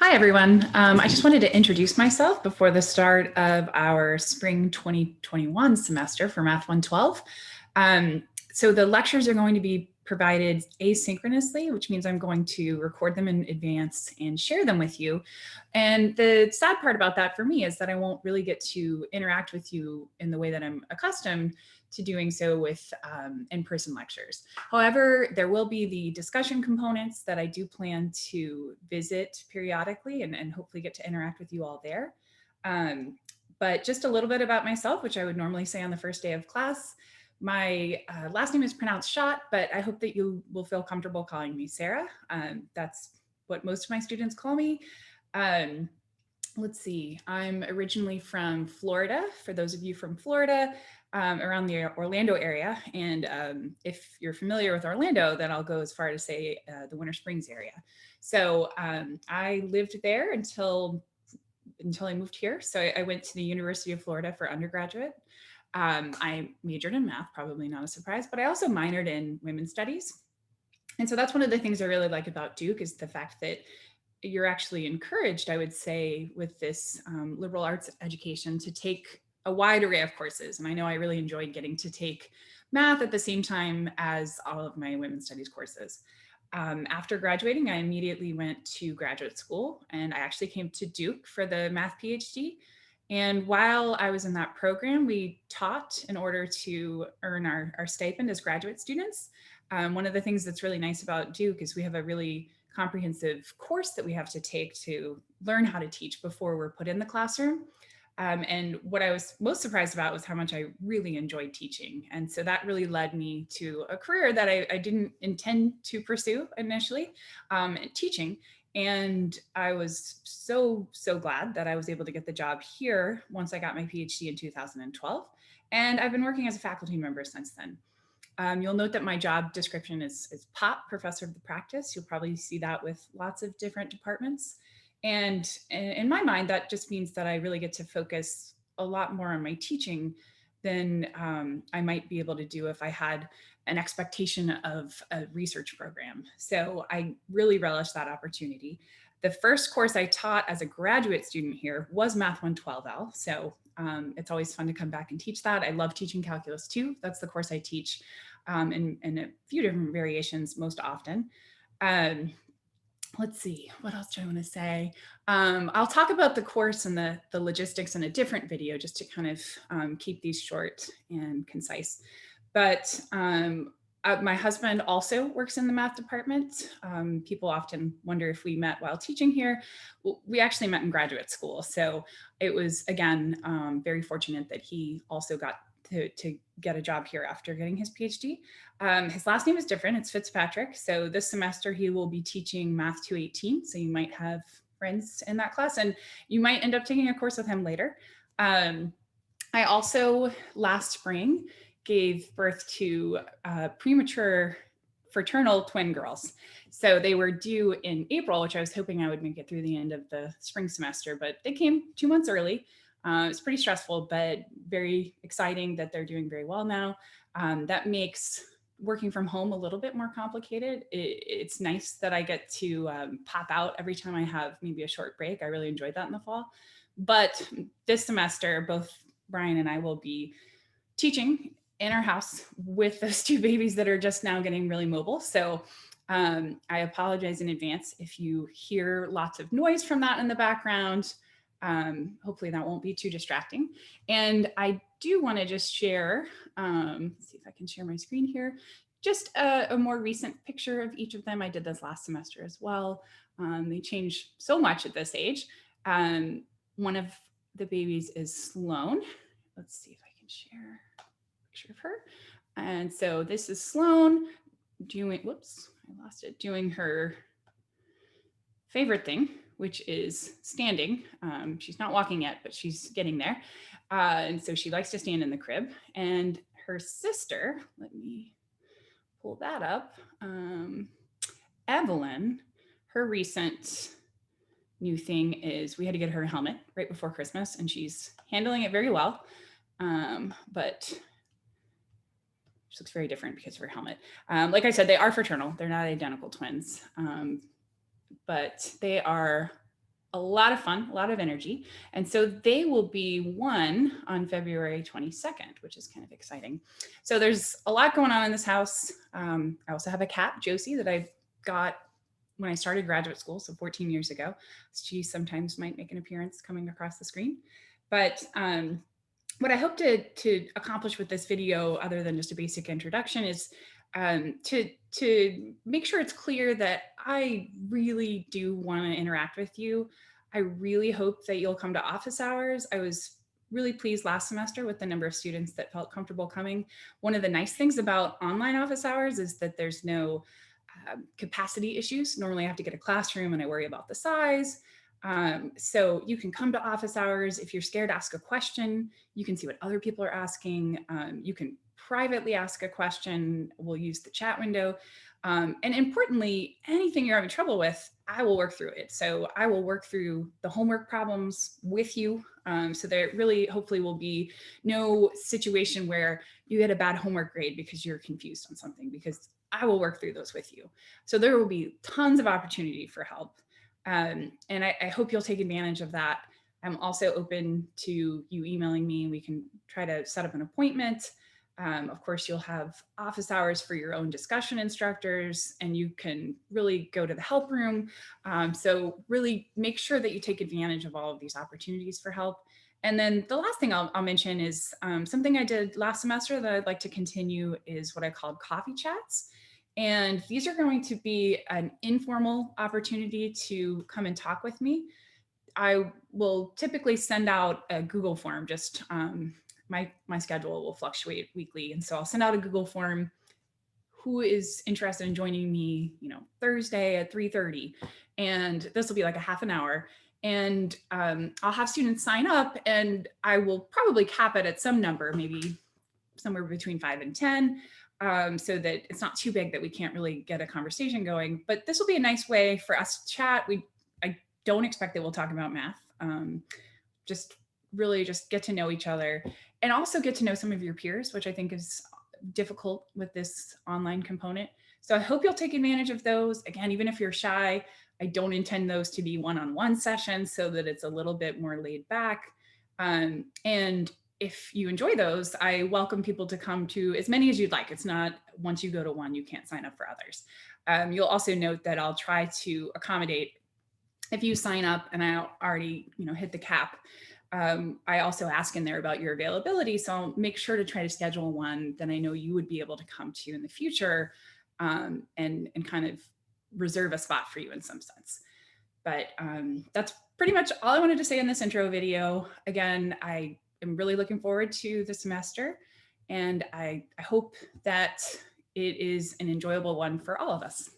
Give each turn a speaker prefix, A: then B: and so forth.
A: Hi, everyone. I just wanted to introduce myself before the start of our spring 2021 semester for Math 112. So the lectures are going to be provided asynchronously, which means I'm going to record them in advance and share them with you. And the sad part about that for me is that I won't really get to interact with you in the way that I'm accustomed to doing so with in-person lectures. However, there will be the discussion components that I do plan to visit periodically and hopefully get to interact with you all there. But just a little bit about myself, which I would normally say on the first day of class. My last name is pronounced Schott, but I hope that you will feel comfortable calling me Sarah. That's what most of my students call me. Um, let's see, I'm originally from Florida. For those of you from Florida, around the Orlando area. And if you're familiar with Orlando, then I'll go as far to say the Winter Springs area. So I lived there until I moved here. So I went to the University of Florida for undergraduate. I majored in math, probably not a surprise, but I also minored in women's studies. And so that's one of the things I really like about Duke is the fact that you're actually encouraged, I would say, with this liberal arts education to take a wide array of courses. And I know I really enjoyed getting to take math at the same time as all of my women's studies courses. After graduating, I immediately went to graduate school and I actually came to Duke for the math PhD. And while I was in that program, we taught in order to earn our stipend as graduate students. One of the things that's really nice about Duke is we have a really comprehensive course that we have to take to learn how to teach before we're put in the classroom. And what I was most surprised about was how much I really enjoyed teaching. And so that really led me to a career that I didn't intend to pursue initially, teaching. And I was so glad that I was able to get the job here once I got my PhD in 2012. And I've been working as a faculty member since then. You'll note that my job description is POP, Professor of the Practice. You'll probably see that with lots of different departments. And in my mind, that just means that I really get to focus a lot more on my teaching than I might be able to do if I had an expectation of a research program. So I really relish that opportunity. The first course I taught as a graduate student here was Math 112L. So it's always fun to come back and teach that. I love teaching calculus too. That's the course I teach in a few different variations most often. Let's see, what else do I want to say? I'll talk about the course and the logistics in a different video just to kind of keep these short and concise. But my husband also works in the math department. People often wonder if we met while teaching here. Well, we actually met in graduate school. So it was, again, very fortunate that he also got to get a job here after getting his PhD. His last name is different. It's Fitzpatrick. So this semester he will be teaching Math 218. So you might have friends in that class and you might end up taking a course with him later. I also last spring gave birth to premature fraternal twin girls. So they were due in April, which I was hoping I would make it through the end of the spring semester, but they came 2 months early. It's pretty stressful, but very exciting that they're doing very well now. That makes working from home a little bit more complicated. It's nice that I get to pop out every time I have maybe a short break. I really enjoyed that in the fall. But this semester, both Brian and I will be teaching in our house with those two babies that are just now getting really mobile. So I apologize in advance if you hear lots of noise from that in the background. Hopefully that won't be too distracting. And I do want to just share, let's see if I can share my screen here, just a more recent picture of each of them. I did this last semester as well. They change so much at this age. One of the babies is Sloan. Let's see if I can share a picture of her. And so this is Sloan doing, whoops, I lost it, doing her favorite thing, which is standing. She's not walking yet, but she's getting there. And so she likes to stand in the crib. And her sister, let me pull that up, Evelyn, her recent new thing is we had to get her a helmet right before Christmas, and she's handling it very well. But she looks very different because of her helmet. Like I said, they are fraternal. They're not identical twins. But they are a lot of fun, a lot of energy. And so they will be one on February 22nd, which is kind of exciting. So there's a lot going on in this house. I also have a cat, Josie, that I got when I started graduate school, so 14 years ago. She sometimes might make an appearance coming across the screen. But what I hope to accomplish with this video, other than just a basic introduction, is to make sure it's clear that I really do want to interact with you. I really hope that you'll come to office hours. I was really pleased last semester with the number of students that felt comfortable coming. One of the nice things about online office hours is that there's no capacity issues. Normally I have to get a classroom and I worry about the size. So you can come to office hours. If you're scared to ask a question, you can see what other people are asking. You can privately ask a question. We'll use the chat window. And importantly, anything you're having trouble with, I will work through it. So I will work through the homework problems with you. So there really hopefully will be no situation where you get a bad homework grade because you're confused on something, because I will work through those with you. So there will be tons of opportunity for help. And I hope you'll take advantage of that. I'm also open to you emailing me. We can try to set up an appointment. Of course, you'll have office hours for your own discussion instructors, and you can really go to the help room. So really make sure that you take advantage of all of these opportunities for help. And then the last thing I'll mention is something I did last semester that I'd like to continue is what I called coffee chats. And these are going to be an informal opportunity to come and talk with me. I will typically send out a Google form. Just my schedule will fluctuate weekly, and so I'll send out a Google form. Who is interested in joining me? Thursday at 3:30, and this will be like a half an hour. And I'll have students sign up, and I will probably cap it at some number, maybe somewhere between 5 and 10. So that it's not too big that we can't really get a conversation going. But this will be a nice way for us to chat. I don't expect that we'll talk about math. Just really just get to know each other, and also get to know some of your peers, which I think is difficult with this online component. So I hope you'll take advantage of those. Again, even if you're shy, I don't intend those to be one-on-one sessions, so that it's a little bit more laid back. And if you enjoy those, I welcome people to come to as many as you'd like. It's not once you go to one, you can't sign up for others. You'll also note that I'll try to accommodate if you sign up and I already hit the cap. I also ask in there about your availability. So I'll make sure to try to schedule one that I know you would be able to come to in the future, and kind of reserve a spot for you in some sense. But that's pretty much all I wanted to say in this intro video. Again, I am really looking forward to the semester, and I hope that it is an enjoyable one for all of us.